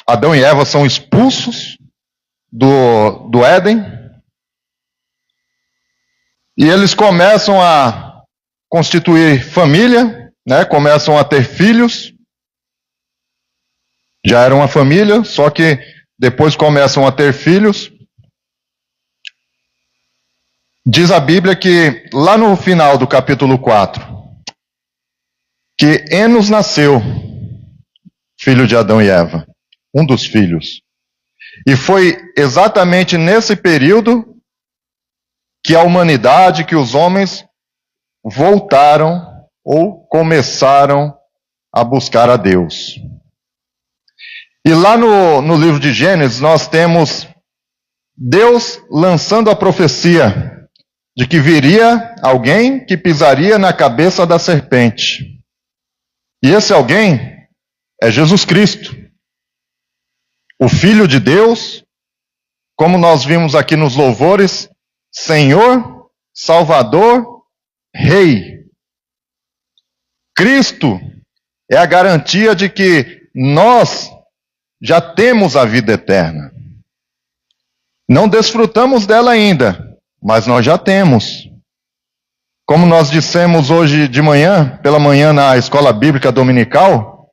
Adão e Eva são expulsos do Éden, e eles começam a constituir família, né? Começam a ter filhos. Já era uma família, só que depois começam a ter filhos. Diz a Bíblia que lá no final do capítulo 4, que Enos nasceu, filho de Adão e Eva, um dos filhos. E foi exatamente nesse período que a humanidade, que os homens voltaram ou começaram a buscar a Deus. E lá no livro de Gênesis nós temos Deus lançando a profecia de que viria alguém que pisaria na cabeça da serpente. E esse alguém é Jesus Cristo, o Filho de Deus, como nós vimos aqui nos louvores, Senhor, Salvador, Rei. Cristo é a garantia de que nós já temos a vida eterna. Não desfrutamos dela ainda, mas nós já temos. Como nós dissemos hoje de manhã, pela manhã na escola bíblica dominical,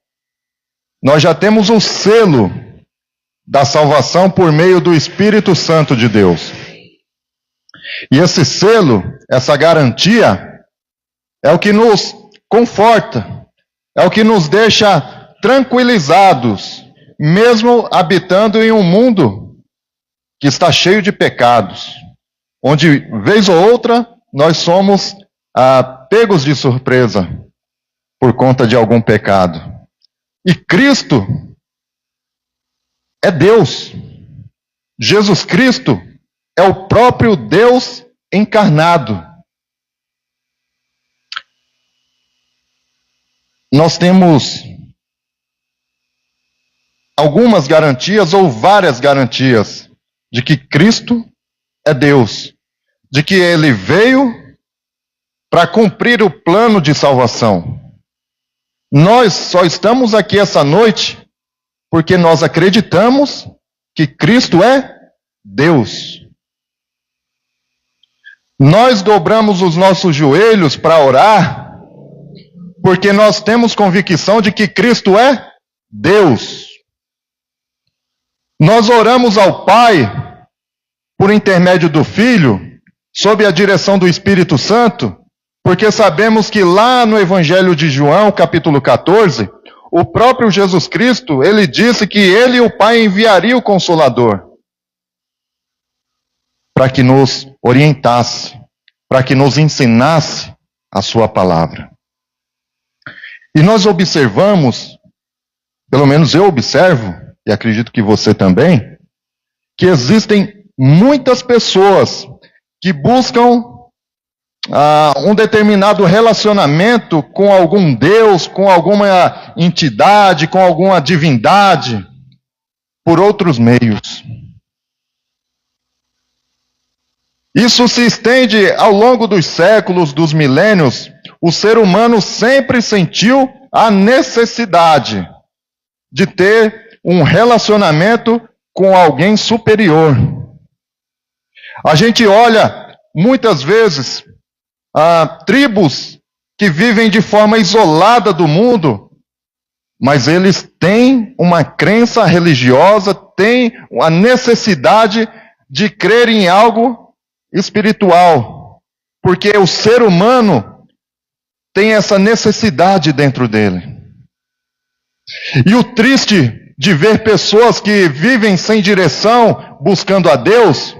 nós já temos o selo da salvação por meio do Espírito Santo de Deus. E esse selo, essa garantia, é o que nos conforta, é o que nos deixa tranquilizados, mesmo habitando em um mundo que está cheio de pecados, onde, vez ou outra, nós somos pegos de surpresa por conta de algum pecado. E Cristo é Deus. Jesus Cristo é o próprio Deus encarnado. Nós temos algumas garantias ou várias garantias de que Cristo é Deus, de que Ele veio para cumprir o plano de salvação. Nós só estamos aqui essa noite porque nós acreditamos que Cristo é Deus. Nós dobramos os nossos joelhos para orar porque nós temos convicção de que Cristo é Deus. Nós oramos ao Pai por intermédio do Filho, sob a direção do Espírito Santo, porque sabemos que lá no Evangelho de João, capítulo 14, o próprio Jesus Cristo, ele disse que ele e o Pai enviaria o Consolador para que nos orientasse, para que nos ensinasse a sua palavra. E nós observamos, pelo menos eu observo, e acredito que você também, que existem muitas pessoas que buscam um determinado relacionamento com algum Deus, com alguma entidade, com alguma divindade, por outros meios. Isso se estende ao longo dos séculos, dos milênios. O ser humano sempre sentiu a necessidade de ter um relacionamento com alguém superior. A gente olha, muitas vezes, tribos que vivem de forma isolada do mundo, mas eles têm uma crença religiosa, têm a necessidade de crer em algo espiritual, porque o ser humano tem essa necessidade dentro dele. E o triste de ver pessoas que vivem sem direção, buscando a Deus,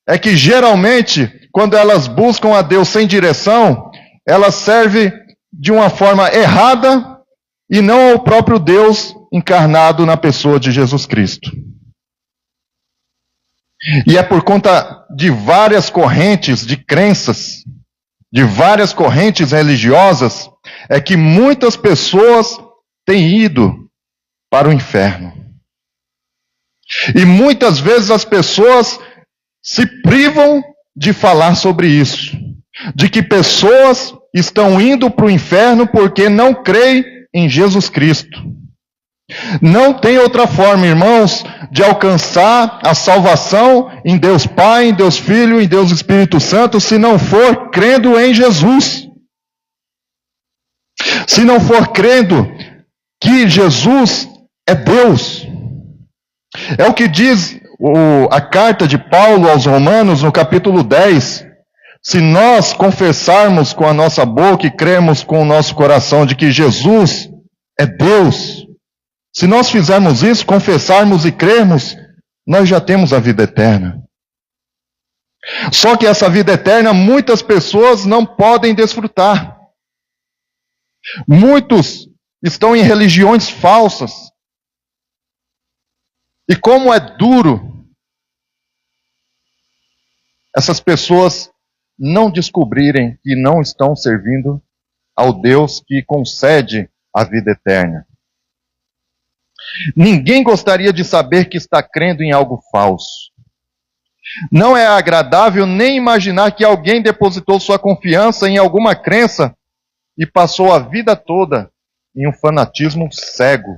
é que geralmente, quando elas buscam a Deus sem direção, elas servem de uma forma errada e não ao próprio Deus encarnado na pessoa de Jesus Cristo. E é por conta de várias correntes de crenças, de várias correntes religiosas, é que muitas pessoas têm ido para o inferno. E muitas vezes as pessoas se privam de falar sobre isso, de que pessoas estão indo para o inferno porque não creem em Jesus Cristo. Não tem outra forma, irmãos, de alcançar a salvação em Deus Pai, em Deus Filho, em Deus Espírito Santo, se não for crendo em Jesus. Se não for crendo que Jesus é Deus. É o que diz a carta de Paulo aos Romanos, no capítulo 10. Se nós confessarmos com a nossa boca e cremos com o nosso coração de que Jesus é Deus, se nós fizermos isso, confessarmos e crermos, nós já temos a vida eterna. Só que essa vida eterna muitas pessoas não podem desfrutar. Muitos estão em religiões falsas. E como é duro essas pessoas não descobrirem que não estão servindo ao Deus que concede a vida eterna. Ninguém gostaria de saber que está crendo em algo falso. Não é agradável nem imaginar que alguém depositou sua confiança em alguma crença e passou a vida toda em um fanatismo cego.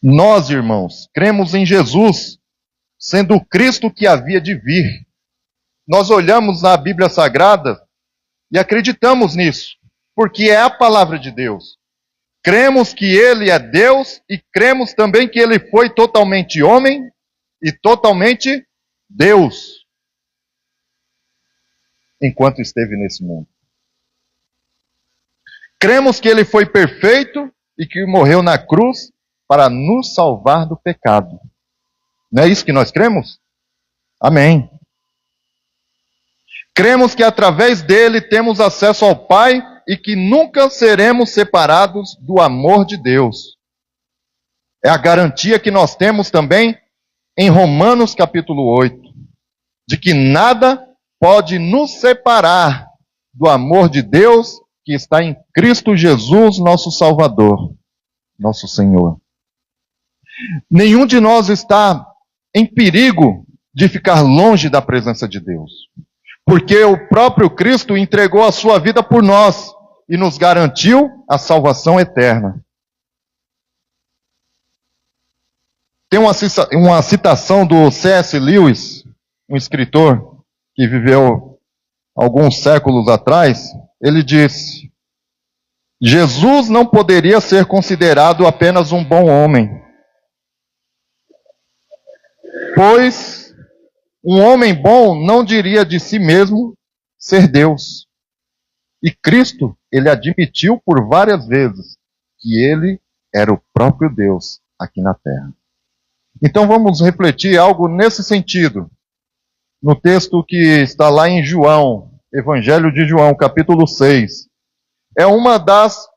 Nós, irmãos, cremos em Jesus, sendo o Cristo que havia de vir. Nós olhamos na Bíblia Sagrada e acreditamos nisso, porque é a palavra de Deus. Cremos que Ele é Deus e cremos também que Ele foi totalmente homem e totalmente Deus, enquanto esteve nesse mundo. Cremos que Ele foi perfeito e que morreu na cruz para nos salvar do pecado. Não é isso que nós cremos? Amém. Cremos que através dele temos acesso ao Pai e que nunca seremos separados do amor de Deus. É a garantia que nós temos também em Romanos capítulo 8, de que nada pode nos separar do amor de Deus que está em Cristo Jesus, nosso Salvador, nosso Senhor. Nenhum de nós está em perigo de ficar longe da presença de Deus, porque o próprio Cristo entregou a sua vida por nós e nos garantiu a salvação eterna. Tem uma citação do C.S. Lewis, um escritor que viveu alguns séculos atrás. Ele disse: Jesus não poderia ser considerado apenas um bom homem, pois um homem bom não diria de si mesmo ser Deus. E Cristo, ele admitiu por várias vezes que ele era o próprio Deus aqui na terra. Então vamos refletir algo nesse sentido, no texto que está lá em João, Evangelho de João, capítulo 6. É uma das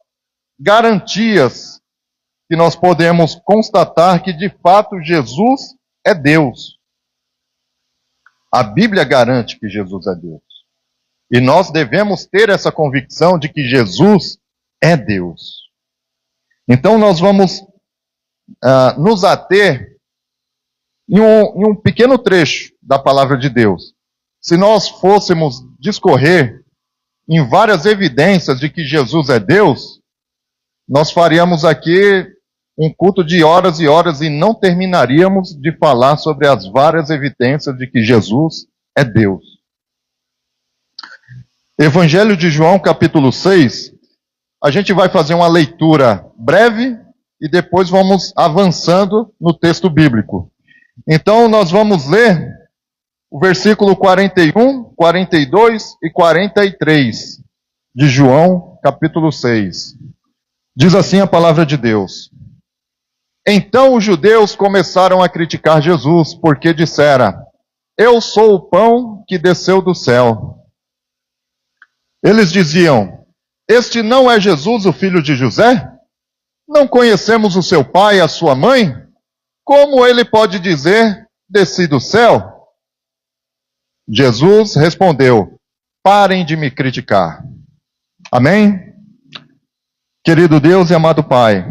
garantias que nós podemos constatar que de fato Jesus é Deus. A Bíblia garante que Jesus é Deus. E nós devemos ter essa convicção de que Jesus é Deus. Então nós vamos nos ater em um pequeno trecho da palavra de Deus. Se nós fôssemos discorrer em várias evidências de que Jesus é Deus, nós faríamos aqui um culto de horas e horas e não terminaríamos de falar sobre as várias evidências de que Jesus é Deus. Evangelho de João, capítulo 6, a gente vai fazer uma leitura breve e depois vamos avançando no texto bíblico. Então nós vamos ler o versículo 41, 42 e 43 de João, capítulo 6. Diz assim a palavra de Deus: Então os judeus começaram a criticar Jesus, porque dissera: Eu sou o pão que desceu do céu. Eles diziam: Este não é Jesus, o filho de José? Não conhecemos o seu pai e a sua mãe? Como ele pode dizer: Desci do céu? Jesus respondeu: Parem de me criticar. Amém? Querido Deus e amado Pai,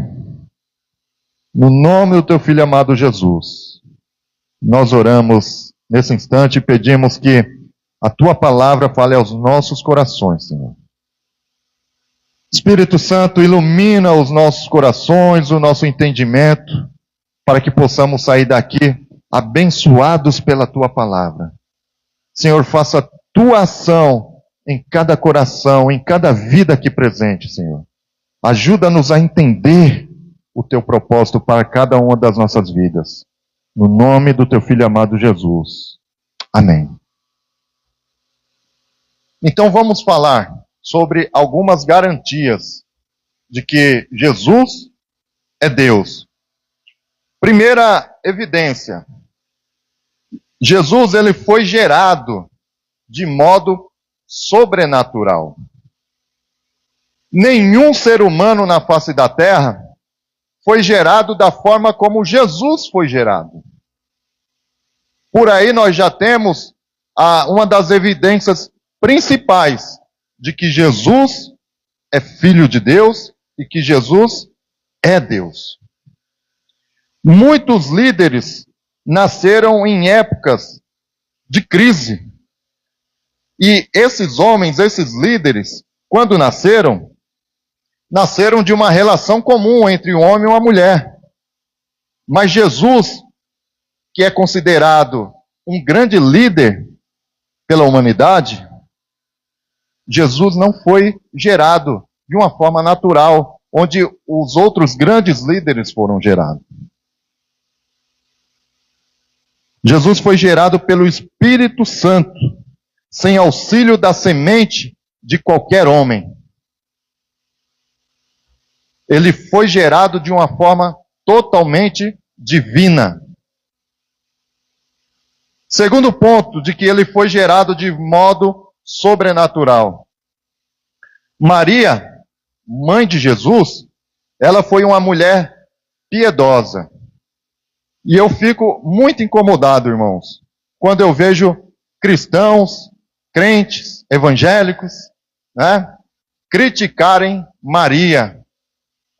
no nome do teu Filho amado Jesus, nós oramos nesse instante e pedimos que a tua palavra fale aos nossos corações, Senhor. Espírito Santo, ilumina os nossos corações, o nosso entendimento, para que possamos sair daqui abençoados pela tua palavra. Senhor, faça a tua ação em cada coração, em cada vida aqui presente, Senhor. Ajuda-nos a entender o teu propósito para cada uma das nossas vidas. No nome do teu Filho amado Jesus. Amém. Então vamos falar sobre algumas garantias de que Jesus é Deus. Primeira evidência. Jesus ele foi gerado de modo sobrenatural. Nenhum ser humano na face da terra foi gerado da forma como Jesus foi gerado. Por aí nós já temos uma das evidências principais de que Jesus é Filho de Deus e que Jesus é Deus. Muitos líderes nasceram em épocas de crise. E esses homens, esses líderes, quando nasceram de uma relação comum entre um homem e uma mulher. Mas Jesus, que é considerado um grande líder pela humanidade, Jesus não foi gerado de uma forma natural, onde os outros grandes líderes foram gerados. Jesus foi gerado pelo Espírito Santo, sem auxílio da semente de qualquer homem. Ele foi gerado de uma forma totalmente divina. Segundo ponto, de que ele foi gerado de modo sobrenatural. Maria, mãe de Jesus, ela foi uma mulher piedosa. E eu fico muito incomodado, irmãos, quando eu vejo cristãos, crentes, evangélicos, criticarem Maria,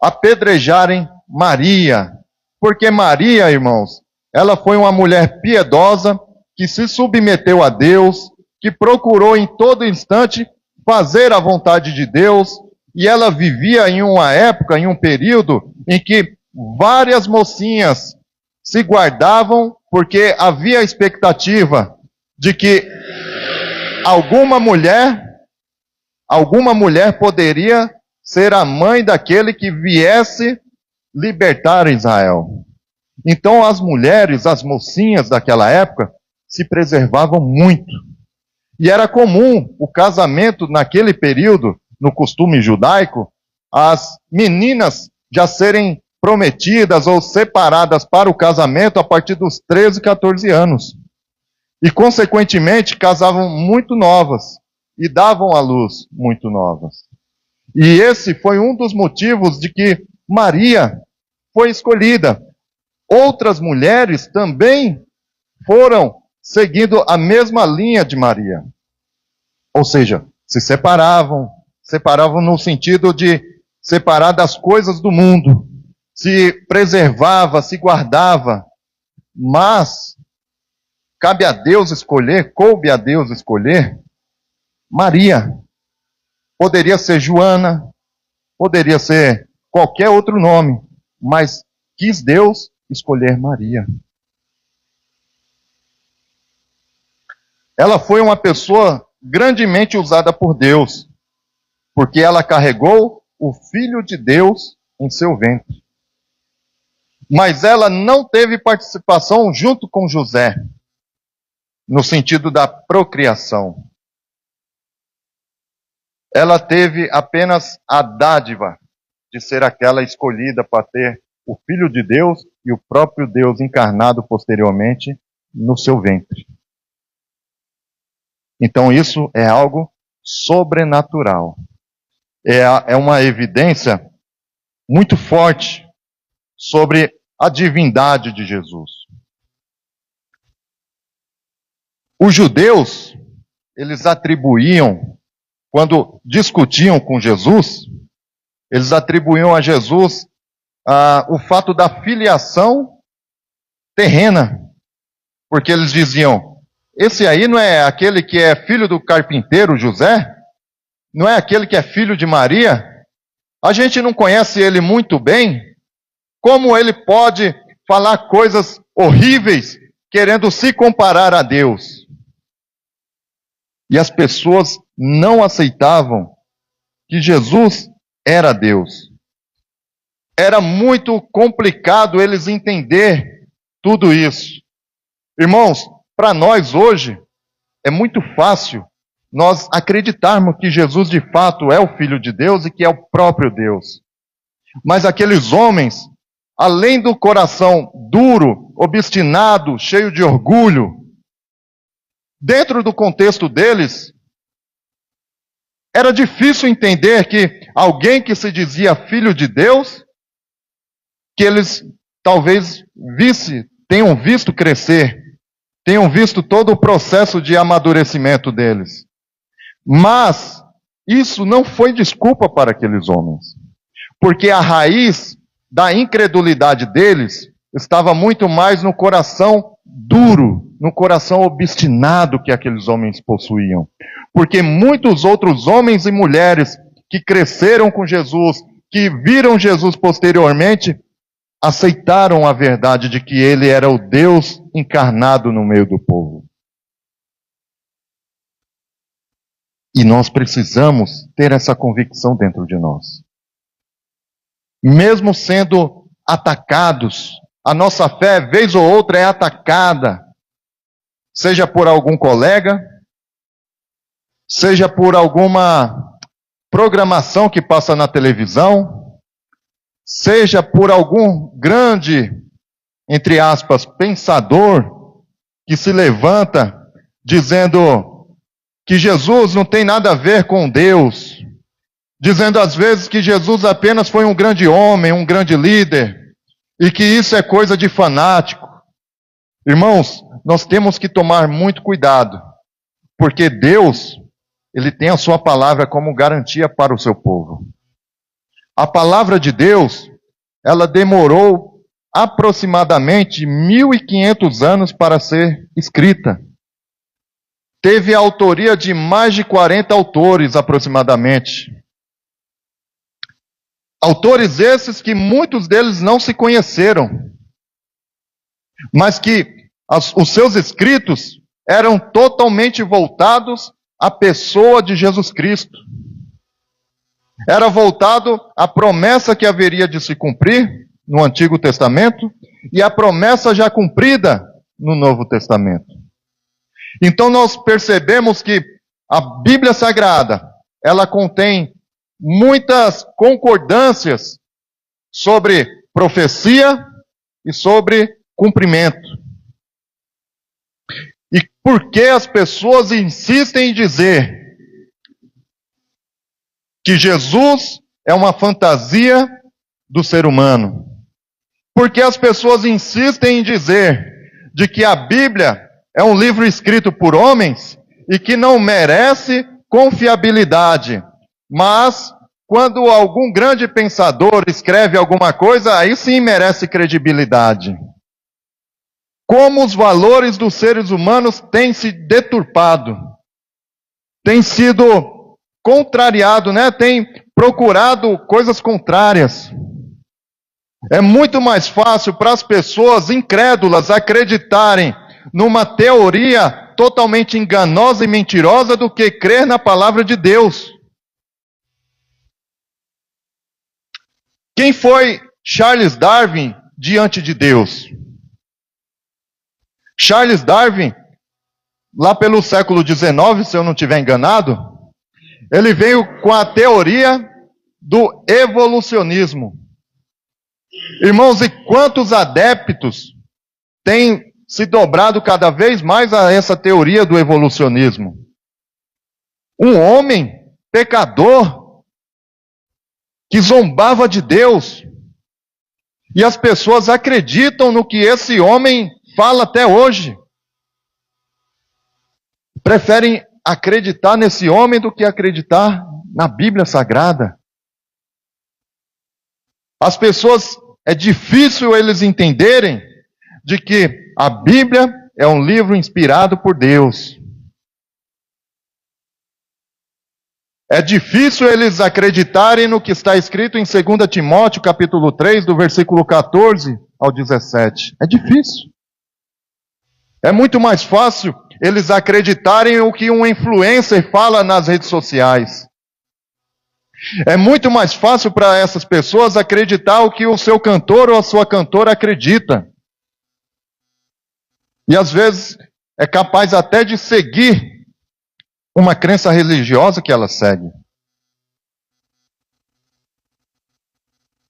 apedrejarem Maria. Porque Maria, irmãos, ela foi uma mulher piedosa, que se submeteu a Deus, que procurou em todo instante fazer a vontade de Deus, e ela vivia em uma época, em um período, em que várias mocinhas se guardavam, porque havia a expectativa de que alguma mulher poderia ser a mãe daquele que viesse libertar Israel. Então as mulheres, as mocinhas daquela época, se preservavam muito. E era comum o casamento naquele período, no costume judaico, as meninas já serem prometidas ou separadas para o casamento a partir dos 13, 14 anos. E, consequentemente, casavam muito novas e davam à luz muito novas. E esse foi um dos motivos de que Maria foi escolhida. Outras mulheres também foram seguindo a mesma linha de Maria. Ou seja, se separavam no sentido de separar das coisas do mundo, se preservava, se guardava, mas coube a Deus escolher Maria. Poderia ser Joana, poderia ser qualquer outro nome, mas quis Deus escolher Maria. Ela foi uma pessoa grandemente usada por Deus, porque ela carregou o Filho de Deus em seu ventre. Mas ela não teve participação junto com José, no sentido da procriação. Ela teve apenas a dádiva de ser aquela escolhida para ter o Filho de Deus e o próprio Deus encarnado posteriormente no seu ventre. Então isso é algo sobrenatural. É uma evidência muito forte sobre a divindade de Jesus. Os judeus, eles atribuíam, quando discutiam com Jesus, eles atribuíam a Jesus o fato da filiação terrena. Porque eles diziam, esse aí não é aquele que é filho do carpinteiro José? Não é aquele que é filho de Maria? A gente não conhece ele muito bem. Como ele pode falar coisas horríveis, querendo se comparar a Deus? E as pessoas não aceitavam que Jesus era Deus. Era muito complicado eles entender tudo isso. Irmãos, para nós hoje, é muito fácil nós acreditarmos que Jesus de fato é o Filho de Deus e que é o próprio Deus. Mas aqueles homens, além do coração duro, obstinado, cheio de orgulho, dentro do contexto deles, era difícil entender que alguém que se dizia filho de Deus, que eles talvez tenham visto crescer, tenham visto todo o processo de amadurecimento deles. Mas isso não foi desculpa para aqueles homens, porque a raiz da incredulidade deles estava muito mais no coração duro, no coração obstinado que aqueles homens possuíam. Porque muitos outros homens e mulheres que cresceram com Jesus, que viram Jesus posteriormente, aceitaram a verdade de que ele era o Deus encarnado no meio do povo. E nós precisamos ter essa convicção dentro de nós. Mesmo sendo atacados, a nossa fé, vez ou outra, é atacada, seja por algum colega, seja por alguma programação que passa na televisão, seja por algum grande, entre aspas, pensador que se levanta dizendo que Jesus não tem nada a ver com Deus, dizendo às vezes que Jesus apenas foi um grande homem, um grande líder, e que isso é coisa de fanático. Irmãos, nós temos que tomar muito cuidado, porque Deus, ele tem a sua palavra como garantia para o seu povo. A palavra de Deus, ela demorou aproximadamente 1.500 anos para ser escrita. Teve a autoria de mais de 40 autores aproximadamente. Autores esses que muitos deles não se conheceram, mas que os seus escritos eram totalmente voltados à pessoa de Jesus Cristo. Era voltado à promessa que haveria de se cumprir no Antigo Testamento e a promessa já cumprida no Novo Testamento. Então nós percebemos que a Bíblia Sagrada, ela contém muitas concordâncias sobre profecia e sobre cumprimento. E por que as pessoas insistem em dizer que Jesus é uma fantasia do ser humano? Por que as pessoas insistem em dizer de que a Bíblia é um livro escrito por homens e que não merece confiabilidade? Mas, quando algum grande pensador escreve alguma coisa, aí sim merece credibilidade. Como os valores dos seres humanos têm se deturpado, têm sido contrariado, têm procurado coisas contrárias. É muito mais fácil para as pessoas incrédulas acreditarem numa teoria totalmente enganosa e mentirosa do que crer na palavra de Deus. Quem foi Charles Darwin diante de Deus? Charles Darwin, lá pelo século XIX, se eu não estiver enganado, ele veio com a teoria do evolucionismo. Irmãos, e quantos adeptos têm se dobrado cada vez mais a essa teoria do evolucionismo? Um homem pecador que zombava de Deus. E as pessoas acreditam no que esse homem fala até hoje. Preferem acreditar nesse homem do que acreditar na Bíblia Sagrada. As pessoas, é difícil eles entenderem de que a Bíblia é um livro inspirado por Deus. É difícil eles acreditarem no que está escrito em 2 Timóteo, capítulo 3, do versículo 14 ao 17. É difícil. É muito mais fácil eles acreditarem o que um influencer fala nas redes sociais. É muito mais fácil para essas pessoas acreditar o que o seu cantor ou a sua cantora acredita. E às vezes é capaz até de seguir uma crença religiosa que ela segue.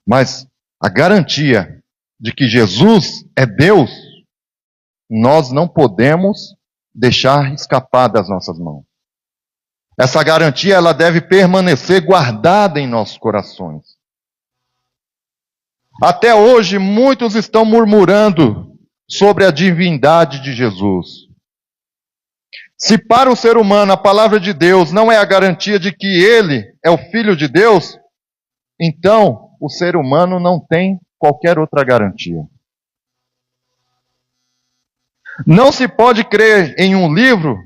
Mas a garantia de que Jesus é Deus, nós não podemos deixar escapar das nossas mãos. Essa garantia ela deve permanecer guardada em nossos corações. Até hoje, muitos estão murmurando sobre a divindade de Jesus. Se para o ser humano a palavra de Deus não é a garantia de que ele é o Filho de Deus, então o ser humano não tem qualquer outra garantia. Não se pode crer em um livro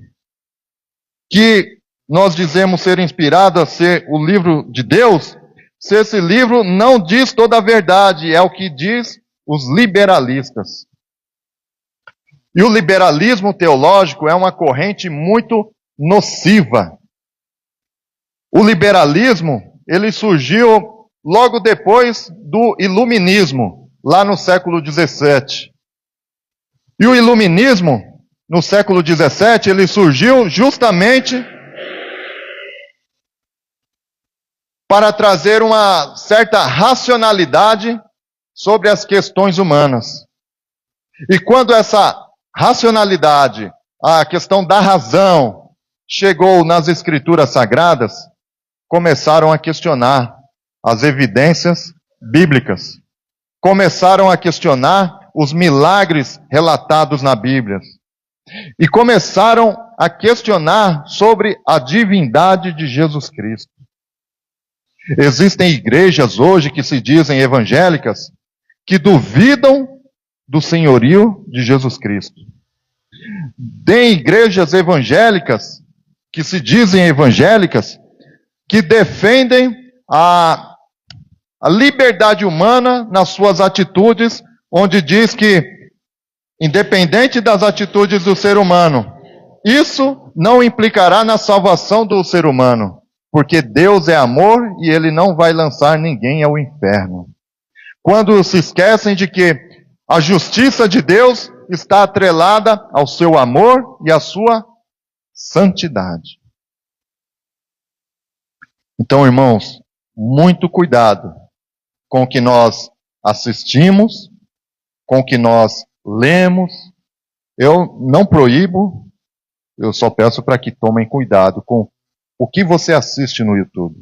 que nós dizemos ser inspirado a ser o livro de Deus, se esse livro não diz toda a verdade, é o que diz os liberalistas. E o liberalismo teológico é uma corrente muito nociva. O liberalismo, ele surgiu logo depois do iluminismo, lá no século XVII. E o iluminismo, no século XVII, ele surgiu justamente para trazer uma certa racionalidade sobre as questões humanas. E quando essa racionalidade, a questão da razão, chegou nas escrituras sagradas, começaram a questionar as evidências bíblicas. Começaram a questionar os milagres relatados na Bíblia. E começaram a questionar sobre a divindade de Jesus Cristo. Existem igrejas hoje que se dizem evangélicas que duvidam do senhorio de Jesus Cristo. Tem igrejas evangélicas que se dizem evangélicas que defendem a liberdade humana nas suas atitudes, onde diz que, independente das atitudes do ser humano, isso não implicará na salvação do ser humano, porque Deus é amor e Ele não vai lançar ninguém ao inferno. Quando se esquecem de que a justiça de Deus está atrelada ao seu amor e à sua santidade. Então, irmãos, muito cuidado com o que nós assistimos, com o que nós lemos. Eu não proíbo, eu só peço para que tomem cuidado com o que você assiste no YouTube.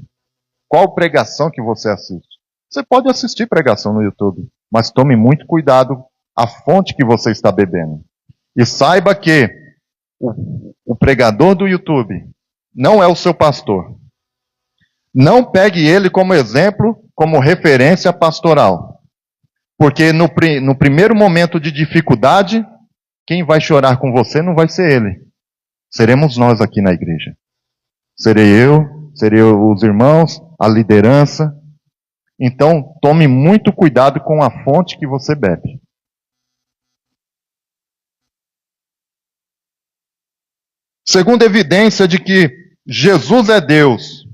Qual pregação que você assiste? Você pode assistir pregação no YouTube, mas tome muito cuidado a fonte que você está bebendo. E saiba que o pregador do YouTube não é o seu pastor. Não pegue ele como exemplo, como referência pastoral. Porque no primeiro momento de dificuldade, quem vai chorar com você não vai ser ele. Seremos nós aqui na igreja. Serei os irmãos, a liderança. Então, tome muito cuidado com a fonte que você bebe. Segunda evidência de que Jesus é Deus,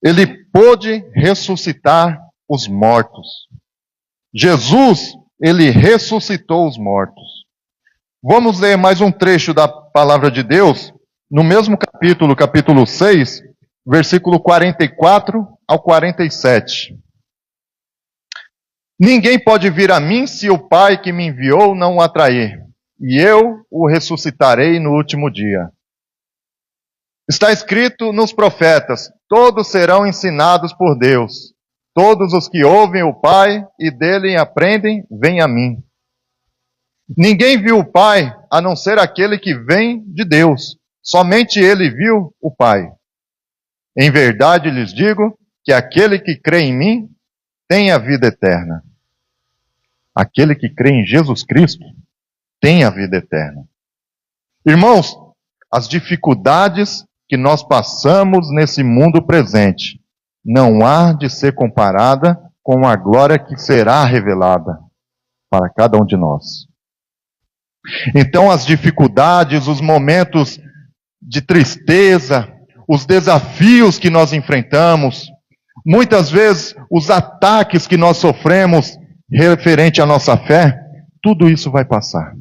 Ele pôde ressuscitar os mortos. Jesus, Ele ressuscitou os mortos. Vamos ler mais um trecho da palavra de Deus, no mesmo capítulo, capítulo 6, versículo 44 ao 47. Ninguém pode vir a mim se o Pai que me enviou não o atrair, e eu o ressuscitarei no último dia. Está escrito nos profetas, todos serão ensinados por Deus. Todos os que ouvem o Pai e dele aprendem, vêm a mim. Ninguém viu o Pai, a não ser aquele que vem de Deus. Somente ele viu o Pai. Em verdade lhes digo que aquele que crê em mim tem a vida eterna. Aquele que crê em Jesus Cristo tem a vida eterna. Irmãos, as dificuldades que nós passamos nesse mundo presente não há de ser comparada com a glória que será revelada para cada um de nós. Então, as dificuldades, os momentos de tristeza, os desafios que nós enfrentamos, muitas vezes os ataques que nós sofremos referente à nossa fé, tudo isso vai passar.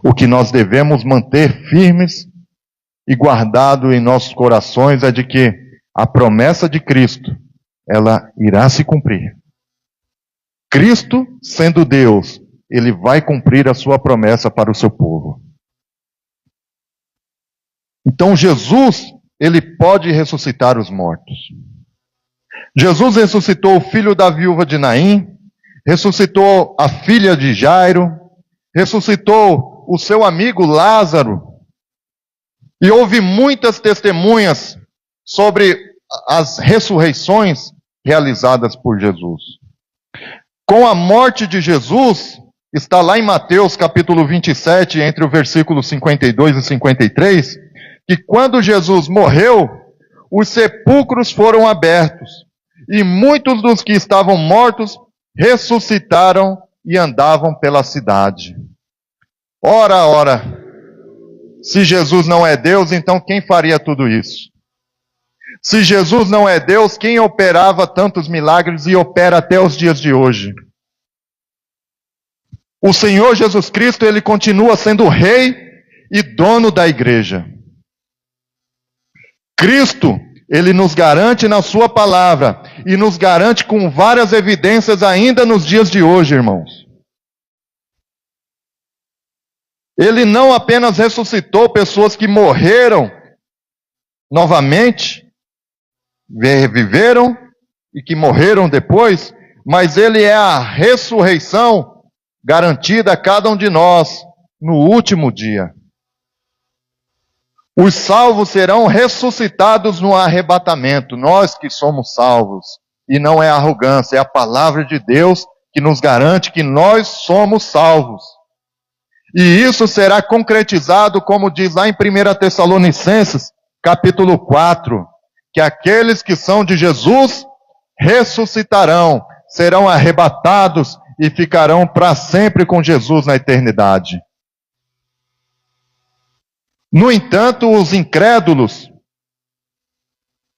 O que nós devemos manter firmes e guardado em nossos corações é de que a promessa de Cristo, ela irá se cumprir. Cristo, sendo Deus, ele vai cumprir a sua promessa para o seu povo. Então Jesus, ele pode ressuscitar os mortos. Jesus ressuscitou o filho da viúva de Naim, ressuscitou a filha de Jairo, ressuscitou o seu amigo Lázaro. E houve muitas testemunhas sobre as ressurreições realizadas por Jesus. Com a morte de Jesus, está lá em Mateus capítulo 27, entre o versículo 52 e 53, que quando Jesus morreu, os sepulcros foram abertos, e muitos dos que estavam mortos ressuscitaram e andavam pela cidade. Ora, ora, se Jesus não é Deus, então quem faria tudo isso? Se Jesus não é Deus, quem operava tantos milagres e opera até os dias de hoje? O Senhor Jesus Cristo, ele continua sendo rei e dono da igreja. Cristo, ele nos garante na sua palavra e nos garante com várias evidências ainda nos dias de hoje, irmãos. Ele não apenas ressuscitou pessoas que morreram novamente, reviveram e que morreram depois, mas ele é a ressurreição garantida a cada um de nós no último dia. Os salvos serão ressuscitados no arrebatamento, nós que somos salvos. E não é arrogância, é a palavra de Deus que nos garante que nós somos salvos. E isso será concretizado, como diz lá em 1 Tessalonicenses, capítulo 4, que aqueles que são de Jesus ressuscitarão, serão arrebatados e ficarão para sempre com Jesus na eternidade. No entanto, os incrédulos,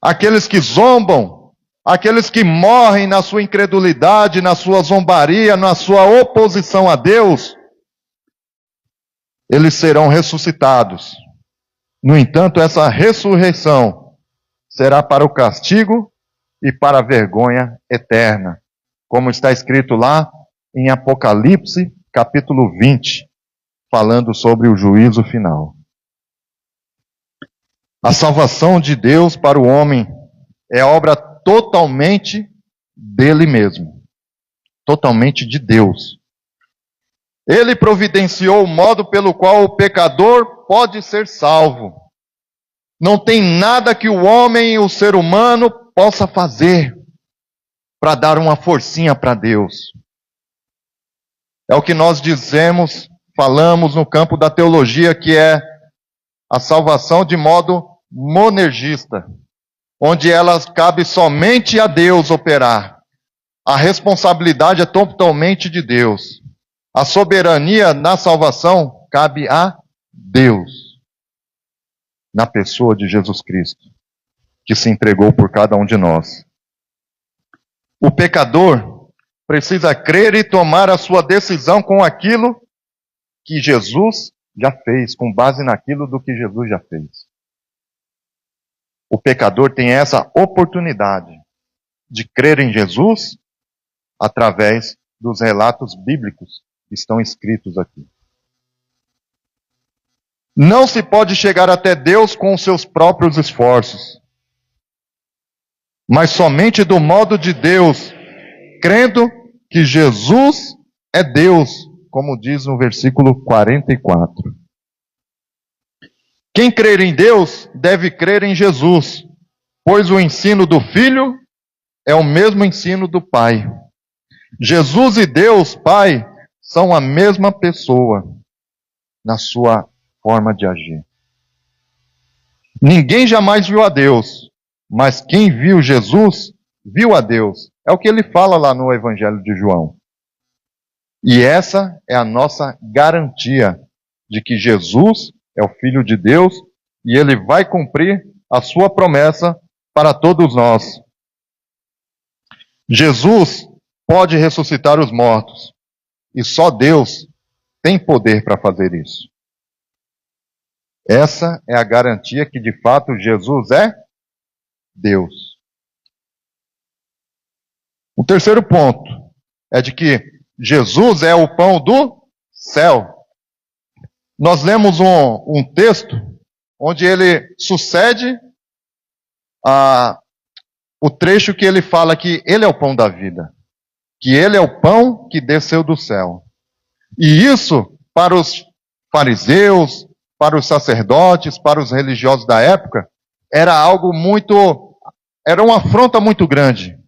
aqueles que zombam, aqueles que morrem na sua incredulidade, na sua zombaria, na sua oposição a Deus, eles serão ressuscitados. No entanto, essa ressurreição será para o castigo e para a vergonha eterna, como está escrito lá em Apocalipse, capítulo 20, falando sobre o juízo final. A salvação de Deus para o homem é obra totalmente dele mesmo, totalmente de Deus. Ele providenciou o modo pelo qual o pecador pode ser salvo. Não tem nada que o homem, o ser humano, possa fazer para dar uma forcinha para Deus. É o que nós dizemos, falamos no campo da teologia, que é a salvação de modo monergista, onde ela cabe somente a Deus operar. A responsabilidade é totalmente de Deus. A soberania na salvação cabe a Deus, na pessoa de Jesus Cristo, que se entregou por cada um de nós. O pecador precisa crer e tomar a sua decisão com aquilo que Jesus já fez, com base naquilo do que Jesus já fez. O pecador tem essa oportunidade de crer em Jesus através dos relatos bíblicos que estão escritos aqui. Não se pode chegar até Deus com os seus próprios esforços, mas somente do modo de Deus, crendo que Jesus é Deus, como diz no versículo 44. Quem crer em Deus deve crer em Jesus, pois o ensino do Filho é o mesmo ensino do Pai. Jesus e Deus, Pai, são a mesma pessoa na sua forma de agir. Ninguém jamais viu a Deus, mas quem viu Jesus, viu a Deus. É o que ele fala lá no Evangelho de João. E essa é a nossa garantia de que Jesus é o Filho de Deus e ele vai cumprir a sua promessa para todos nós. Jesus pode ressuscitar os mortos e só Deus tem poder para fazer isso. Essa é a garantia que de fato Jesus é Deus. O terceiro ponto é de que Jesus é o pão do céu. Nós lemos um texto onde ele sucede o trecho que ele fala que ele é o pão da vida, que ele é o pão que desceu do céu. E isso, para os fariseus, para os sacerdotes, para os religiosos da época, era uma afronta muito grande.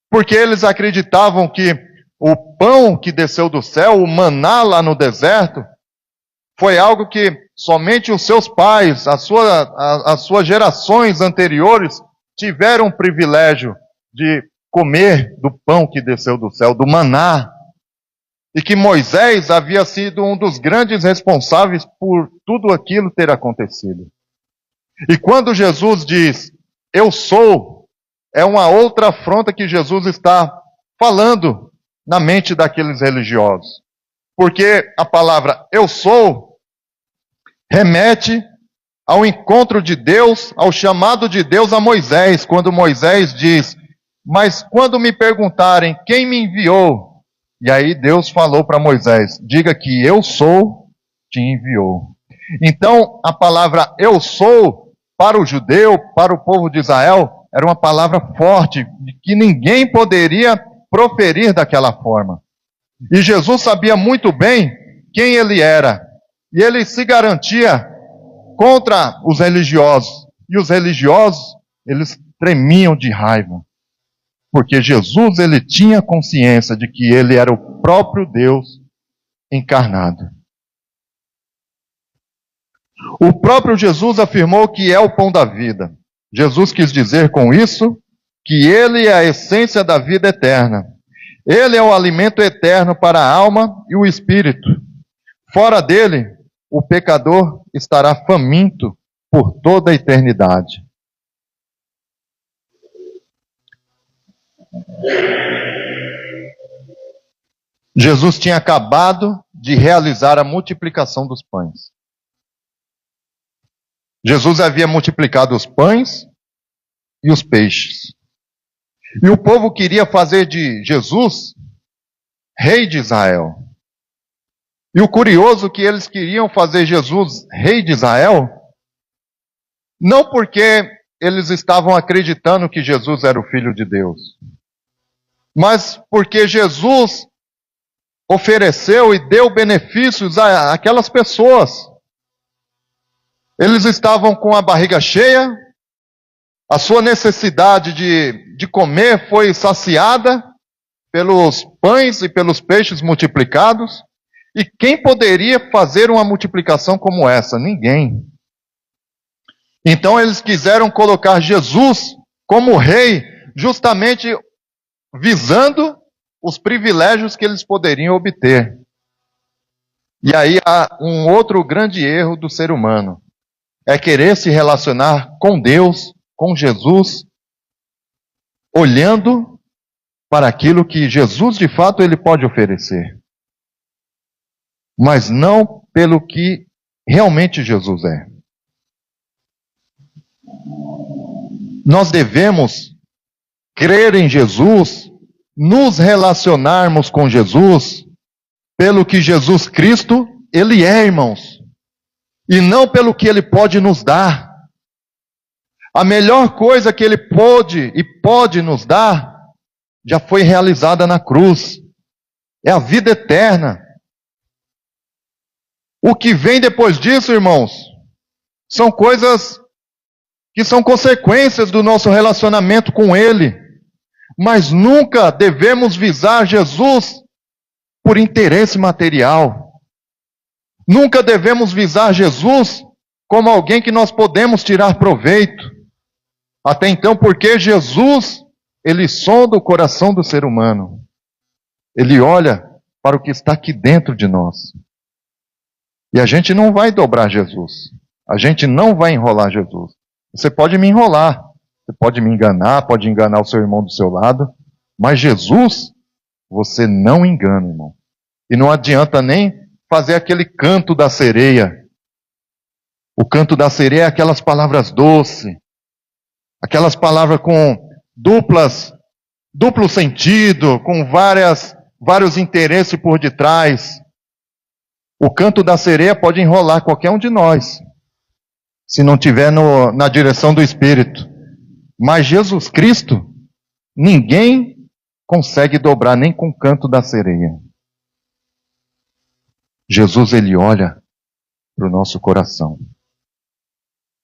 Porque eles acreditavam que o pão que desceu do céu, o maná lá no deserto, foi algo que somente os seus pais, as suas gerações anteriores, tiveram o privilégio de comer do pão que desceu do céu, do maná. E que Moisés havia sido um dos grandes responsáveis por tudo aquilo ter acontecido. E quando Jesus diz, eu sou, é uma outra afronta que Jesus está falando na mente daqueles religiosos. Porque a palavra eu sou remete ao encontro de Deus, ao chamado de Deus a Moisés, quando Moisés diz, mas quando me perguntarem quem me enviou, e aí Deus falou para Moisés, diga que eu sou, te enviou. Então, a palavra eu sou, para o judeu, para o povo de Israel, era uma palavra forte, que ninguém poderia proferir daquela forma. E Jesus sabia muito bem quem ele era. E ele se garantia contra os religiosos. E os religiosos, eles tremiam de raiva. Porque Jesus, ele tinha consciência de que ele era o próprio Deus encarnado. O próprio Jesus afirmou que é o pão da vida. Jesus quis dizer com isso que ele é a essência da vida eterna. Ele é o alimento eterno para a alma e o espírito. Fora dele, o pecador estará faminto por toda a eternidade. Jesus tinha acabado de realizar a multiplicação dos pães. Jesus havia multiplicado os pães e os peixes. E o povo queria fazer de Jesus rei de Israel. E o curioso é que eles queriam fazer Jesus rei de Israel, não porque eles estavam acreditando que Jesus era o Filho de Deus, mas porque Jesus ofereceu e deu benefícios àquelas pessoas. Eles estavam com a barriga cheia, a sua necessidade de comer foi saciada pelos pães e pelos peixes multiplicados. E quem poderia fazer uma multiplicação como essa? Ninguém. Então eles quiseram colocar Jesus como rei, justamente visando os privilégios que eles poderiam obter. E aí há um outro grande erro do ser humano. É querer se relacionar com Deus, com Jesus, olhando para aquilo que Jesus de fato ele pode oferecer. Mas não pelo que realmente Jesus é. Nós devemos crer em Jesus, nos relacionarmos com Jesus, pelo que Jesus Cristo, ele é, irmãos. E não pelo que ele pode nos dar. A melhor coisa que ele pode nos dar, já foi realizada na cruz. É a vida eterna. O que vem depois disso, irmãos, são coisas que são consequências do nosso relacionamento com ele. Mas nunca devemos visar Jesus por interesse material. Nunca devemos visar Jesus como alguém que nós podemos tirar proveito. Até então, porque Jesus, ele sonda o coração do ser humano. Ele olha para o que está aqui dentro de nós. E a gente não vai dobrar Jesus. A gente não vai enrolar Jesus. Você pode me enrolar. Você pode me enganar, pode enganar o seu irmão do seu lado. Mas Jesus, você não engana, irmão. E não adianta nem fazer aquele canto da sereia. O canto da sereia é aquelas palavras doces. Aquelas palavras com duplo sentido, com vários interesses por detrás. O canto da sereia pode enrolar qualquer um de nós, se não estiver na direção do Espírito. Mas Jesus Cristo, ninguém consegue dobrar nem com o canto da sereia. Jesus, ele olha para o nosso coração.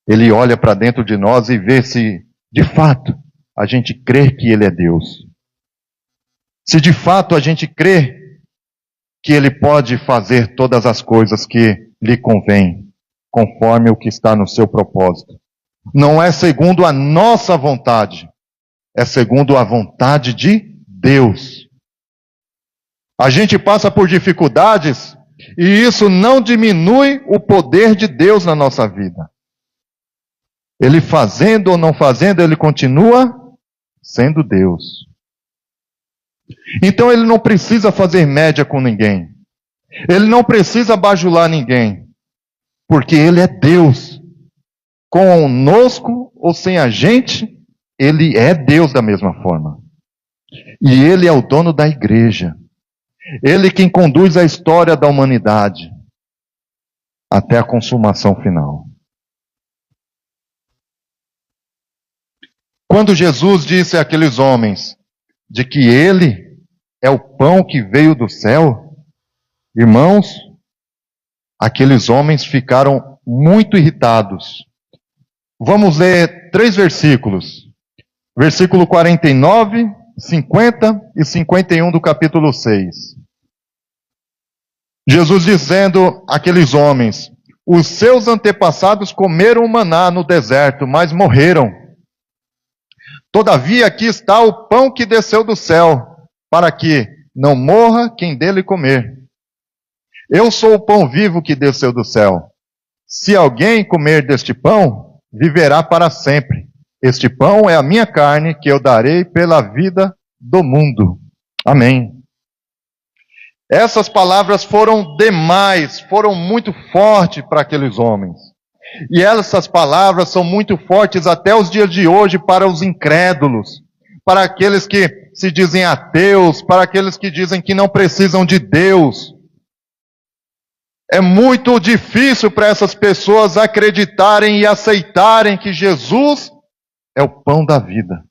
Ele olha para dentro de nós e vê se, de fato, a gente crê que ele é Deus. Se de fato a gente crê que ele pode fazer todas as coisas que lhe convém, conforme o que está no seu propósito. Não é segundo a nossa vontade, é segundo a vontade de Deus. A gente passa por dificuldades e isso não diminui o poder de Deus na nossa vida. Ele fazendo ou não fazendo, ele continua sendo Deus. Então ele não precisa fazer média com ninguém. Ele não precisa bajular ninguém. Porque ele é Deus. Conosco ou sem a gente, ele é Deus da mesma forma. E ele é o dono da igreja. Ele quem conduz a história da humanidade até a consumação final. Quando Jesus disse àqueles homens de que ele é o pão que veio do céu, irmãos, aqueles homens ficaram muito irritados. Vamos ler 3 versículos. Versículo 49, 50 e 51 do capítulo 6. Jesus dizendo àqueles homens: os seus antepassados comeram o maná no deserto, mas morreram. Todavia aqui está o pão que desceu do céu, para que não morra quem dele comer. Eu sou o pão vivo que desceu do céu. Se alguém comer deste pão, viverá para sempre. Este pão é a minha carne, que eu darei pela vida do mundo. Amém. Essas palavras foram demais, foram muito fortes para aqueles homens. E essas palavras são muito fortes até os dias de hoje para os incrédulos, para aqueles que se dizem ateus, para aqueles que dizem que não precisam de Deus. É muito difícil para essas pessoas acreditarem e aceitarem que Jesus é o pão da vida.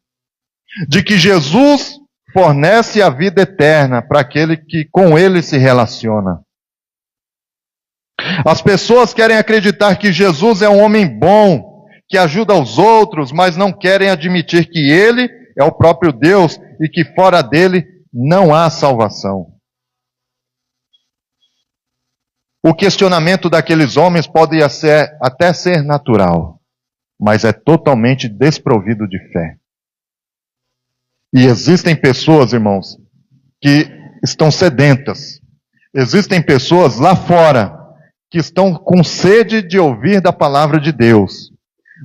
De que Jesus fornece a vida eterna para aquele que com ele se relaciona. As pessoas querem acreditar que Jesus é um homem bom, que ajuda os outros, mas não querem admitir que ele é o próprio Deus e que fora dele não há salvação. O questionamento daqueles homens pode até ser natural, mas é totalmente desprovido de fé. E existem pessoas, irmãos, que estão sedentas. Existem pessoas lá fora que estão com sede de ouvir da palavra de Deus.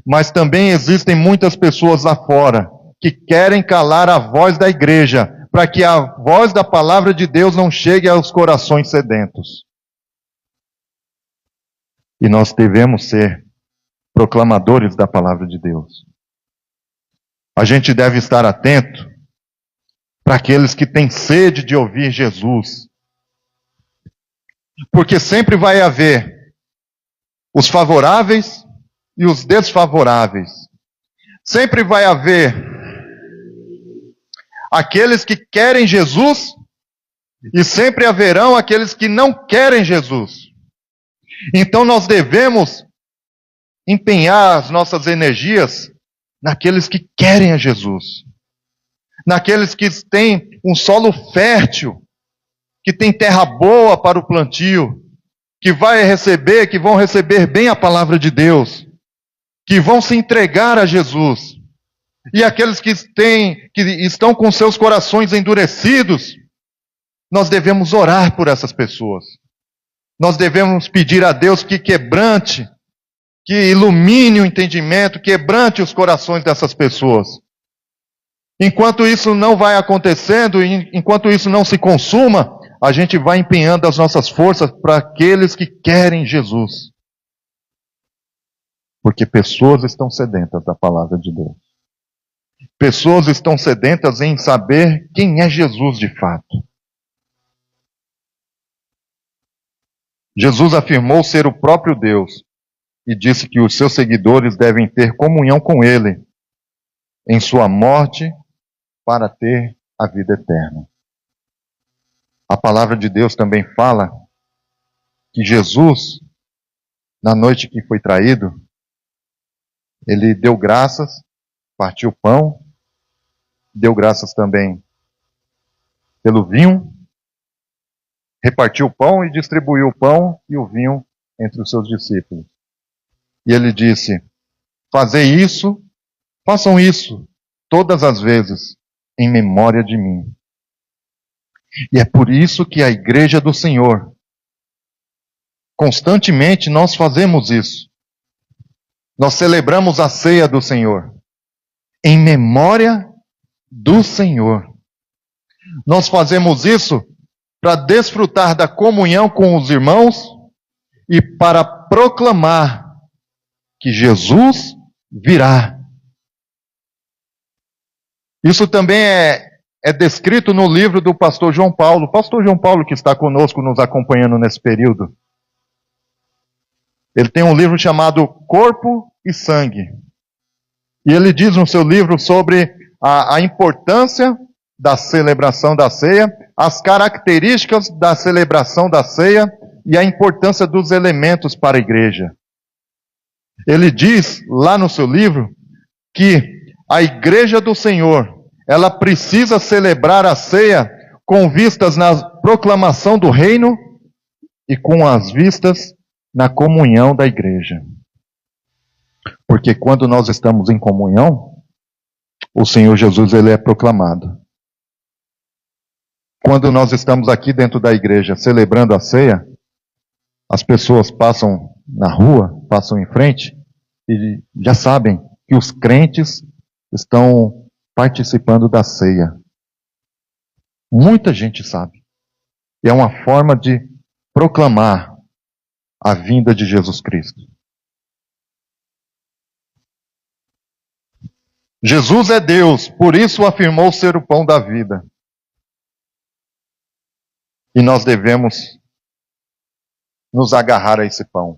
Mas também existem muitas pessoas lá fora que querem calar a voz da igreja, para que a voz da palavra de Deus não chegue aos corações sedentos. E nós devemos ser proclamadores da palavra de Deus. A gente deve estar atento para aqueles que têm sede de ouvir Jesus. Porque sempre vai haver os favoráveis e os desfavoráveis. Sempre vai haver aqueles que querem Jesus e sempre haverão aqueles que não querem Jesus. Então nós devemos empenhar as nossas energias naqueles que querem a Jesus. Naqueles que têm um solo fértil, que tem terra boa para o plantio, que vão receber bem a palavra de Deus, que vão se entregar a Jesus. E aqueles que estão com seus corações endurecidos, nós devemos orar por essas pessoas. Nós devemos pedir a Deus que quebrante, que ilumine o entendimento, quebrante os corações dessas pessoas. Enquanto isso não vai acontecendo, enquanto isso não se consuma, a gente vai empenhando as nossas forças para aqueles que querem Jesus. Porque pessoas estão sedentas da palavra de Deus. Pessoas estão sedentas em saber quem é Jesus de fato. Jesus afirmou ser o próprio Deus e disse que os seus seguidores devem ter comunhão com Ele em sua morte para ter a vida eterna. A palavra de Deus também fala que Jesus, na noite que foi traído, ele deu graças, partiu o pão, deu graças também pelo vinho, repartiu o pão e distribuiu o pão e o vinho entre os seus discípulos. E ele disse: façam isso todas as vezes em memória de mim. E é por isso que a igreja do Senhor, constantemente nós fazemos isso. Nós celebramos a ceia do Senhor em memória do Senhor. Nós fazemos isso para desfrutar da comunhão com os irmãos e para proclamar que Jesus virá. Isso também é descrito no livro do pastor João Paulo. O pastor João Paulo, que está conosco, nos acompanhando nesse período. Ele tem um livro chamado Corpo e Sangue. E ele diz no seu livro sobre a importância da celebração da ceia, as características da celebração da ceia e a importância dos elementos para a igreja. Ele diz lá no seu livro que a igreja do Senhor, ela precisa celebrar a ceia com vistas na proclamação do reino e com as vistas na comunhão da igreja. Porque quando nós estamos em comunhão, o Senhor Jesus, ele é proclamado. Quando nós estamos aqui dentro da igreja celebrando a ceia, as pessoas passam na rua, passam em frente e já sabem que os crentes estão participando da ceia. Muita gente sabe. E é uma forma de proclamar a vinda de Jesus Cristo. Jesus é Deus, por isso afirmou ser o pão da vida. E nós devemos nos agarrar a esse pão.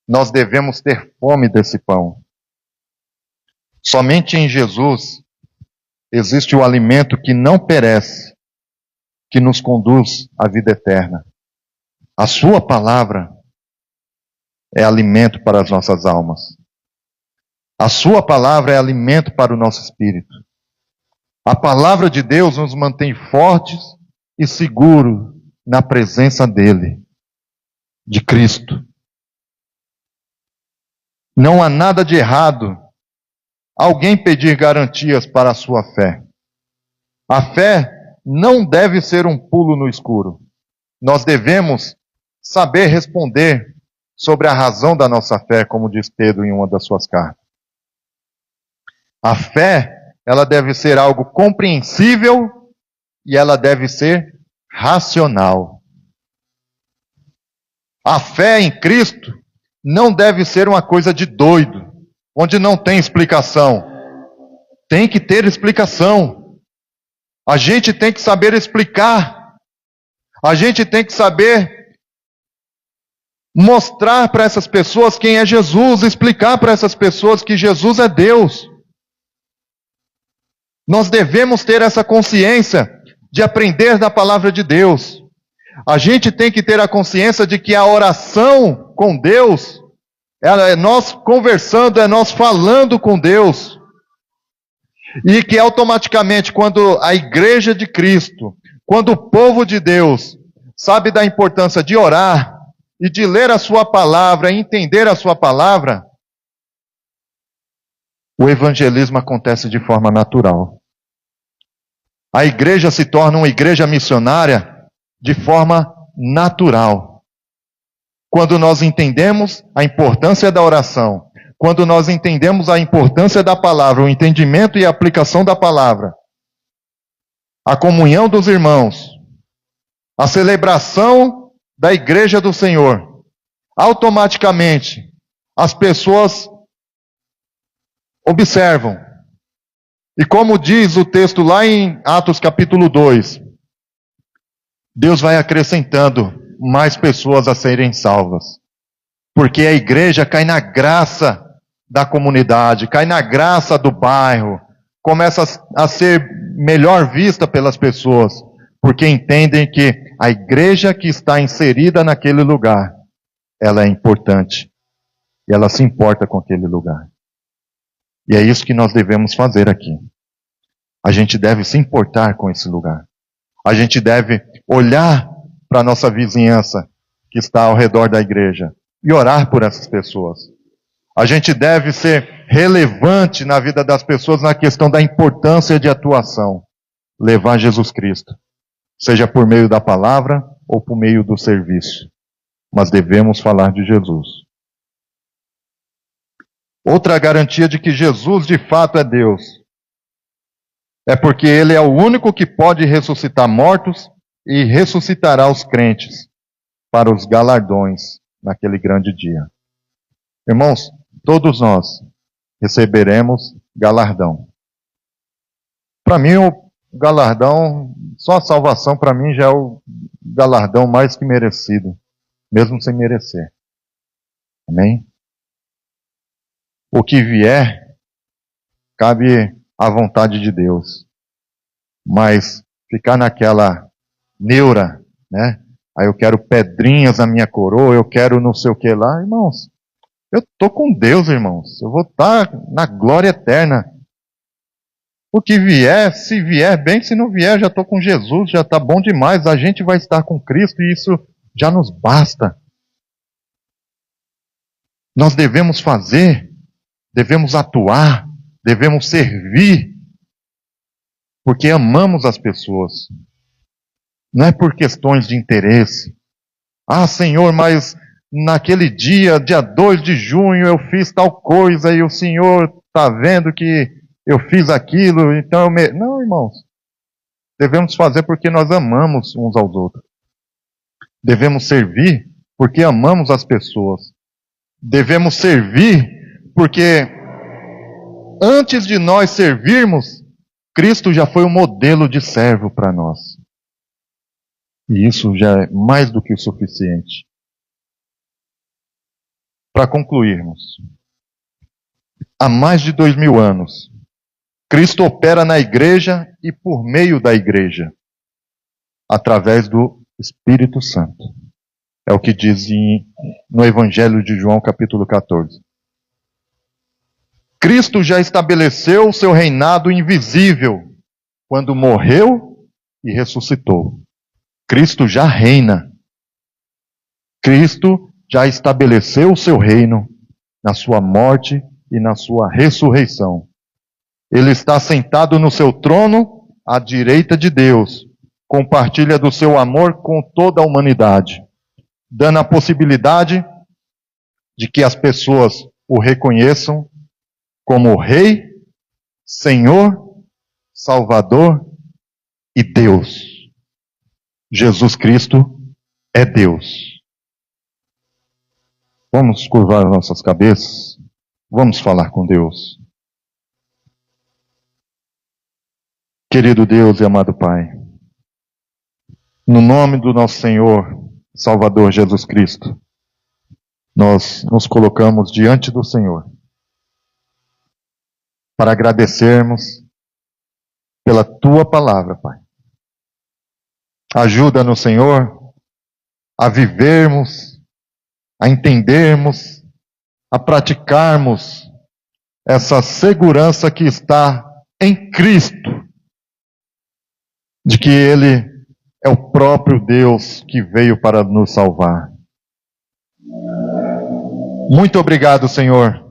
Nós devemos ter fome desse pão. Somente em Jesus existe o alimento que não perece, que nos conduz à vida eterna. A sua palavra é alimento para as nossas almas. A sua palavra é alimento para o nosso espírito. A palavra de Deus nos mantém fortes e seguros na presença dele, de Cristo. Não há nada de errado alguém pedir garantias para a sua fé. A fé não deve ser um pulo no escuro. Nós devemos saber responder sobre a razão da nossa fé, como diz Pedro em uma das suas cartas. A fé, ela deve ser algo compreensível e ela deve ser racional. A fé em Cristo não deve ser uma coisa de doido, onde não tem explicação. Tem que ter explicação. A gente tem que saber explicar. A gente tem que saber mostrar para essas pessoas quem é Jesus, explicar para essas pessoas que Jesus é Deus. Nós devemos ter essa consciência de aprender da palavra de Deus. A gente tem que ter a consciência de que a oração com Deus, é nós conversando, é nós falando com Deus. E que automaticamente, quando a igreja de Cristo, quando o povo de Deus sabe da importância de orar, e de ler a sua palavra, entender a sua palavra, o evangelismo acontece de forma natural. A igreja se torna uma igreja missionária de forma natural. Quando nós entendemos a importância da oração, quando nós entendemos a importância da palavra, o entendimento e a aplicação da palavra, a comunhão dos irmãos, a celebração da igreja do Senhor, automaticamente as pessoas observam. E como diz o texto lá em Atos capítulo 2, Deus vai acrescentando mais pessoas a serem salvas. Porque a igreja cai na graça da comunidade, cai na graça do bairro, começa a ser melhor vista pelas pessoas, porque entendem que a igreja que está inserida naquele lugar, ela é importante, e ela se importa com aquele lugar. E é isso que nós devemos fazer aqui. A gente deve se importar com esse lugar. A gente deve olhar para a nossa vizinhança que está ao redor da igreja e orar por essas pessoas. A gente deve ser relevante na vida das pessoas na questão da importância de atuação. Levar Jesus Cristo. Seja por meio da palavra ou por meio do serviço. Mas devemos falar de Jesus. Outra garantia de que Jesus de fato é Deus é porque Ele é o único que pode ressuscitar mortos e ressuscitará os crentes para os galardões naquele grande dia. Irmãos, todos nós receberemos galardão. Para mim, o galardão, só a salvação para mim já é o galardão mais que merecido, mesmo sem merecer. Amém? O que vier, cabe à vontade de Deus. Mas ficar naquela neura, né? Aí eu quero pedrinhas na minha coroa, eu quero não sei o que lá. Irmãos, eu estou com Deus, irmãos. Eu vou estar na glória eterna. O que vier, se vier bem, se não vier, já estou com Jesus, já está bom demais. A gente vai estar com Cristo e isso já nos basta. Nós devemos fazer, devemos atuar, devemos servir, porque amamos as pessoas. Não é por questões de interesse. Ah, Senhor, mas naquele dia 2 de junho, eu fiz tal coisa e o Senhor está vendo que eu fiz aquilo, então eu... Não, irmãos. Devemos fazer porque nós amamos uns aos outros. Devemos servir porque amamos as pessoas. Devemos servir porque antes de nós servirmos, Cristo já foi um modelo de servo para nós. E isso já é mais do que o suficiente. Para concluirmos, há mais de 2000 anos, Cristo opera na igreja e por meio da igreja, através do Espírito Santo. É o que diz no Evangelho de João, capítulo 14. Cristo já estabeleceu o seu reinado invisível quando morreu e ressuscitou. Cristo já reina. Cristo já estabeleceu o seu reino na sua morte e na sua ressurreição. Ele está sentado no seu trono à direita de Deus, compartilha do seu amor com toda a humanidade, dando a possibilidade de que as pessoas o reconheçam como Rei, Senhor, Salvador e Deus. Jesus Cristo é Deus. Vamos curvar nossas cabeças, vamos falar com Deus. Querido Deus e amado Pai, no nome do nosso Senhor, Salvador Jesus Cristo, nós nos colocamos diante do Senhor para agradecermos pela Tua palavra, Pai. Ajuda-nos, Senhor, a vivermos, a entendermos, a praticarmos essa segurança que está em Cristo, de que Ele é o próprio Deus que veio para nos salvar. Muito obrigado, Senhor,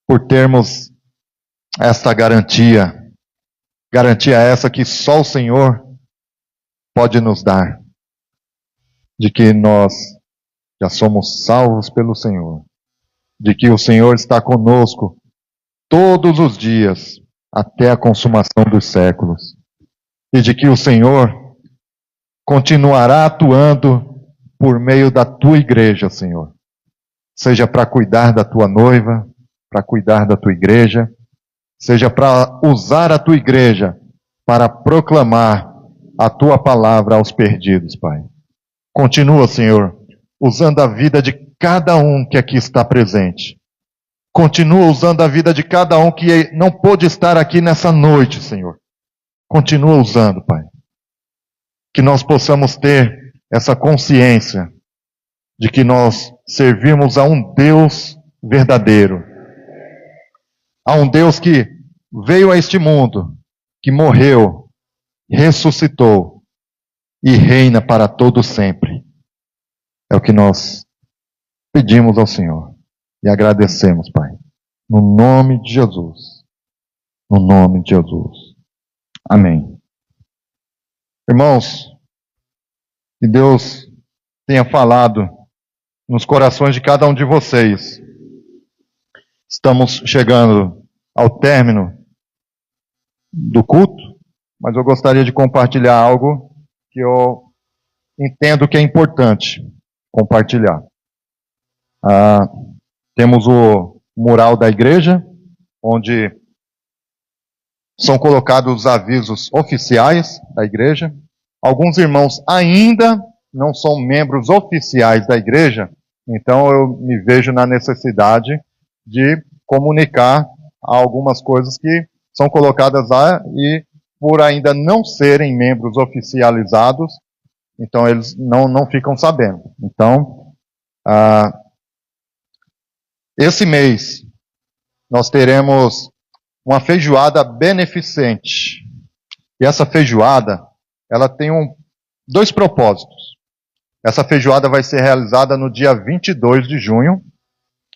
por termos esta garantia. Garantia essa que só o Senhor pode nos dar. De que nós já somos salvos pelo Senhor. De que o Senhor está conosco todos os dias, até a consumação dos séculos. E de que o Senhor continuará atuando por meio da tua igreja, Senhor. Seja para cuidar da tua noiva, para cuidar da tua igreja, seja para usar a tua igreja para proclamar a tua palavra aos perdidos, Pai. Continua, Senhor, usando a vida de cada um que aqui está presente. Continua usando a vida de cada um que não pôde estar aqui nessa noite, Senhor. Continua usando, Pai. Que nós possamos ter essa consciência de que nós servimos a um Deus verdadeiro. A um Deus que veio a este mundo, que morreu, ressuscitou e reina para todo sempre. É o que nós pedimos ao Senhor e agradecemos, Pai. No nome de Jesus. No nome de Jesus. Amém. Irmãos, que Deus tenha falado nos corações de cada um de vocês. Estamos chegando ao término do culto, mas eu gostaria de compartilhar algo que eu entendo que é importante compartilhar. Temos o mural da igreja, onde são colocados os avisos oficiais da igreja. Alguns irmãos ainda não são membros oficiais da igreja, então eu me vejo na necessidade de comunicar algumas coisas que são colocadas lá e por ainda não serem membros oficializados, então eles não ficam sabendo. Então, esse mês nós teremos uma feijoada beneficente. E essa feijoada, ela tem dois propósitos. Essa feijoada vai ser realizada no dia 22 de junho,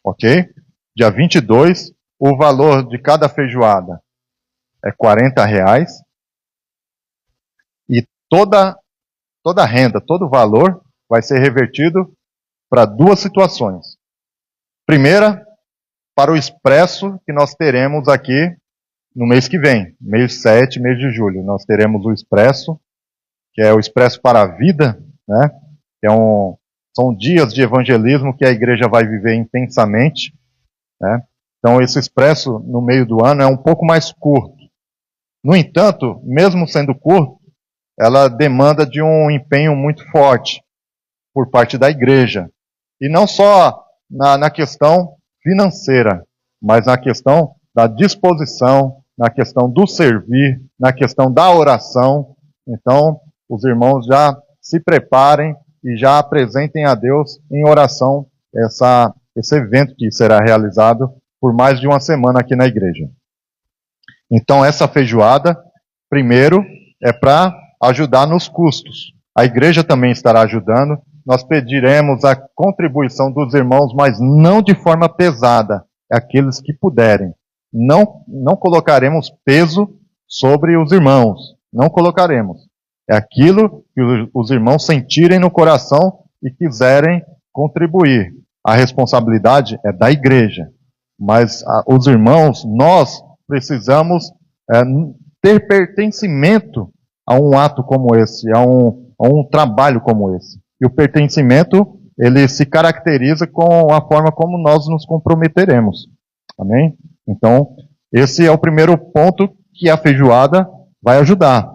ok? Dia 22, o valor de cada feijoada é R$40. E toda a renda, todo o valor vai ser revertido para duas situações. Primeira, para o expresso que nós teremos aqui no mês que vem, mês 7, mês de julho. Nós teremos o expresso, que é o Expresso para a Vida, né? Que são dias de evangelismo que a igreja vai viver intensamente, né? Então esse expresso no meio do ano é um pouco mais curto. No entanto, mesmo sendo curto, ela demanda de um empenho muito forte por parte da igreja. E não só na questão financeira, mas na questão da disposição, na questão do servir, na questão da oração. Então, os irmãos já se preparem e já apresentem a Deus em oração esse evento que será realizado por mais de uma semana aqui na igreja. Então, essa feijoada, primeiro, é para ajudar nos custos. A igreja também estará ajudando. Nós pediremos a contribuição dos irmãos, mas não de forma pesada, aqueles que puderem. Não colocaremos peso sobre os irmãos. Não colocaremos. É aquilo que os irmãos sentirem no coração e quiserem contribuir. A responsabilidade é da igreja. Mas os irmãos, nós precisamos ter pertencimento a um ato como esse, a um trabalho como esse. E o pertencimento, ele se caracteriza com a forma como nós nos comprometeremos. Amém? Então, esse é o primeiro ponto que a feijoada vai ajudar.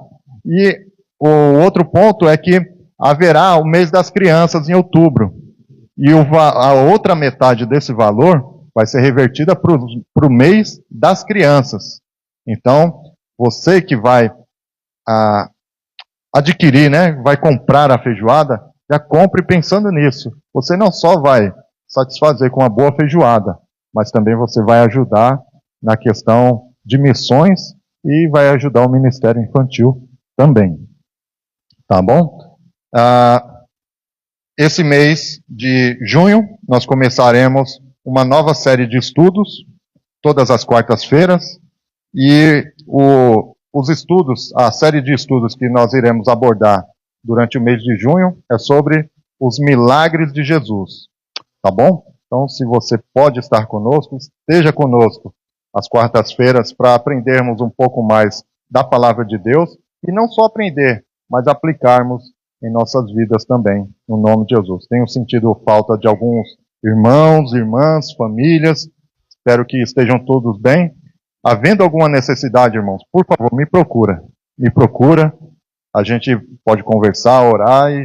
E o outro ponto é que haverá o mês das crianças em outubro. E a outra metade desse valor vai ser revertida para o mês das crianças. Então, você que vai adquirir, né, vai comprar a feijoada, já compre pensando nisso. Você não só vai satisfazer com uma boa feijoada, mas também você vai ajudar na questão de missões e vai ajudar o Ministério Infantil também. Tá bom? esse mês de junho, nós começaremos uma nova série de estudos, todas as quartas-feiras, e os estudos, a série de estudos que nós iremos abordar durante o mês de junho é sobre os milagres de Jesus, tá bom? Então, se você pode estar conosco, esteja conosco às quartas-feiras para aprendermos um pouco mais da palavra de Deus, e não só aprender, mas aplicarmos em nossas vidas também, no nome de Jesus. Tenho sentido falta de alguns irmãos, irmãs, famílias, espero que estejam todos bem. Havendo alguma necessidade, irmãos, por favor, me procura, a gente pode conversar, orar e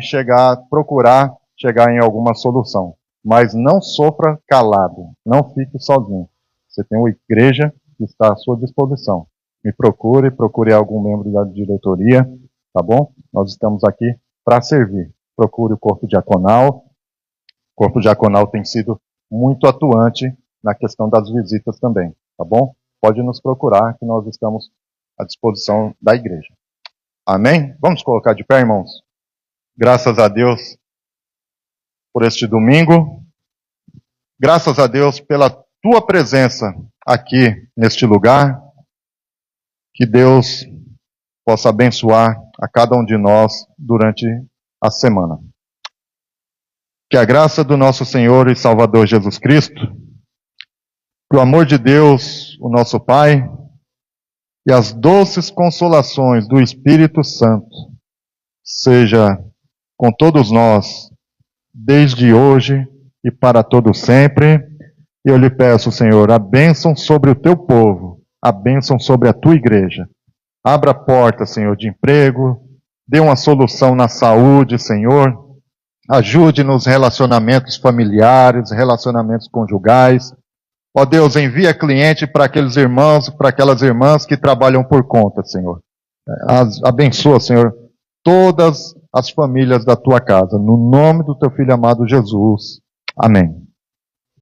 procurar chegar em alguma solução. Mas não sofra calado, não fique sozinho. Você tem uma igreja que está à sua disposição. Me procure algum membro da diretoria, tá bom? Nós estamos aqui para servir. Procure o corpo diaconal. O corpo diaconal tem sido muito atuante na questão das visitas também, tá bom? Pode nos procurar, que nós estamos à disposição da igreja. Amém? Vamos colocar de pé, irmãos? Graças a Deus por este domingo. Graças a Deus pela tua presença aqui neste lugar. Que Deus possa abençoar a cada um de nós durante a semana. Que a graça do nosso Senhor e Salvador Jesus Cristo, que o amor de Deus, o nosso Pai, e as doces consolações do Espírito Santo seja com todos nós, desde hoje e para todo sempre. E eu lhe peço, Senhor, a bênção sobre o teu povo, a bênção sobre a tua igreja. Abra a porta, Senhor, de emprego, dê uma solução na saúde, Senhor. Ajude nos relacionamentos familiares, relacionamentos conjugais. Ó Deus, envia cliente para aqueles irmãos, para aquelas irmãs que trabalham por conta, Senhor. Abençoa, Senhor, todas as famílias da tua casa. No nome do teu Filho amado Jesus. Amém.